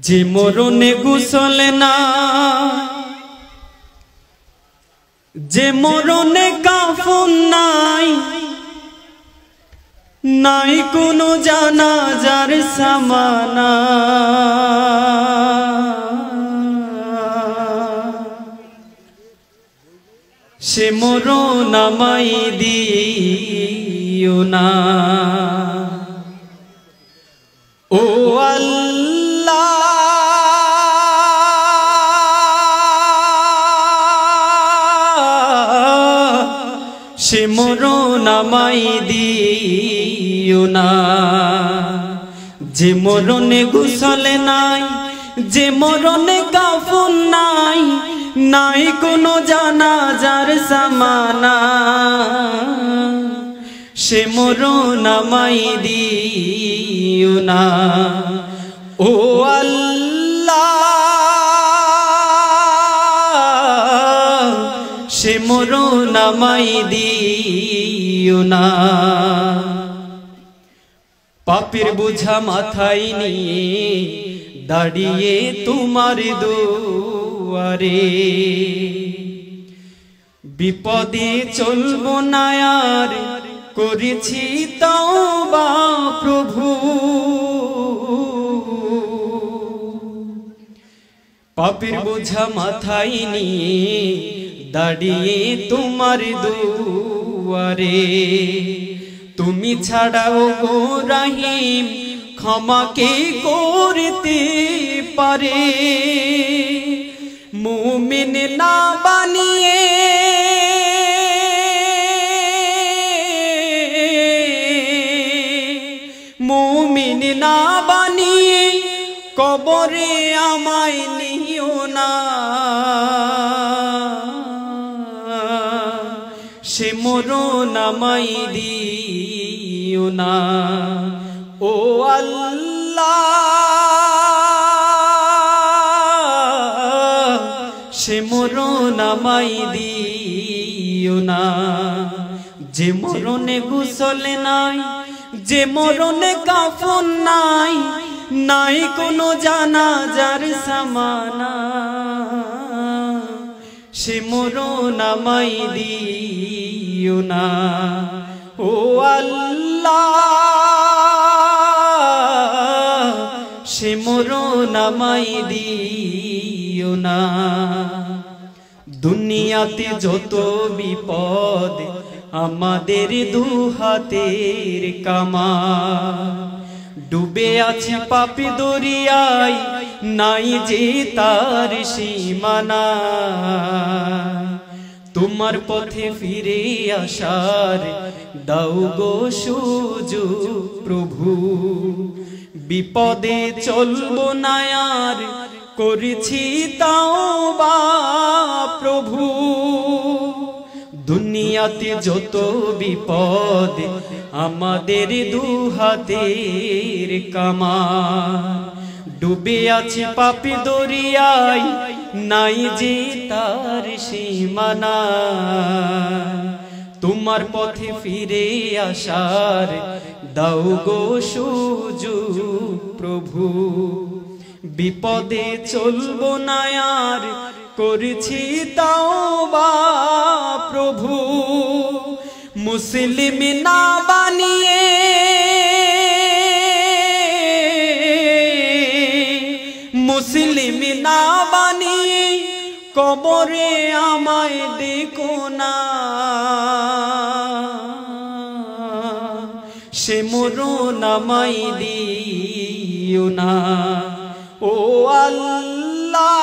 যে মরণে গোসল না, যে মরণে কাফন নাই, নাই কোনো জানাজার সামানা। সে মরণ আমায় দিও না। ও আল্লাহ, সে মরণ আমায় দিও না। যে মরণে গোসল নাই, যে মরণে কাফন নাই, নাই কোনো জানাজার সামানা। সে মরণ আমায় দিও না। ও আল্লাহ, সে মরণ আমায় দিও না। পাপের বোঝা মাথায় নিয়ে দাঁড়িয়ে তোমার দুয়ারে, বিপদে চলবো না আর, করেছি তওবা প্রভু। পাপের বোঝা মাথায় নিয়ে দাঁড়িয়ে তোমার দুয়ারে, তুমি ছাড়াও গো রহিম ক্ষমা কে করতে পারে। মুমিন না বানিয়ে মুমিন না বানিয়ে কবরে আমায় নিও না। সে মরণ আমায় দিও না। ও আল্লাহ, সে মরণ আমায় দিও না। যে মরণে গোসল নাই, যে মরণে কাফন নাই, নাই কোনো জানাজার সামানা। সে মরণ আমায় দিও না। ও আল্লাহ, সে মরণ আমায় দিও না। দুনিয়াতে যত বিপদ আমাদের দুহাতের কামা, ডুবে আছে পাপে দরিয়ায়, নাই যে তার সীমানা। তোমার পথে ফিরে আসার দাও গো সুযোগ প্রভু। বিপদে চলবো না আর, করেছি তওবা প্রভু। দুনিয়াতে যত বিপদ আমাদের দুহাতের কামা, ডুবে আছে পাপে দরিয়ায়, নাই যে তার সীমানা। তোমার পথে ফিরে আসার দাও গো সুযোগ প্রভু। বিপদে চলবো না আর, করেছি তওবা প্রভু। মুসলিম না বানিয়ে মুসলিম না বানিয়ে কবরে আমায় দেখো না। সে মরণ আমায় দিও না। ও আল্লাহ,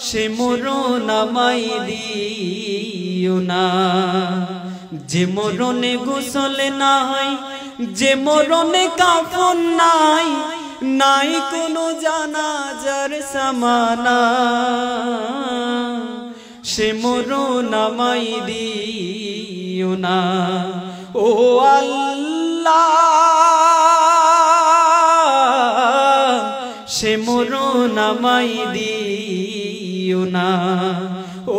সে মরণ আমায় দিও না। যে মরণে গোসল নাই, যে মরণে কাফন নাই, নাই কোনো জানাজার সামানা। সে মরণ আমায় দিও না। ও আল্লাহ, সে মরণ আমায় দিও না।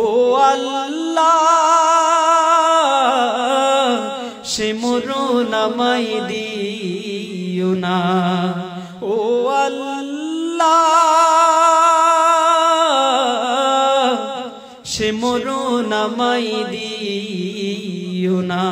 ও আল্লাহ, সে মরণ আমায় দিও না। না ও আল্লাহ সে মরণ আমায় দিও না।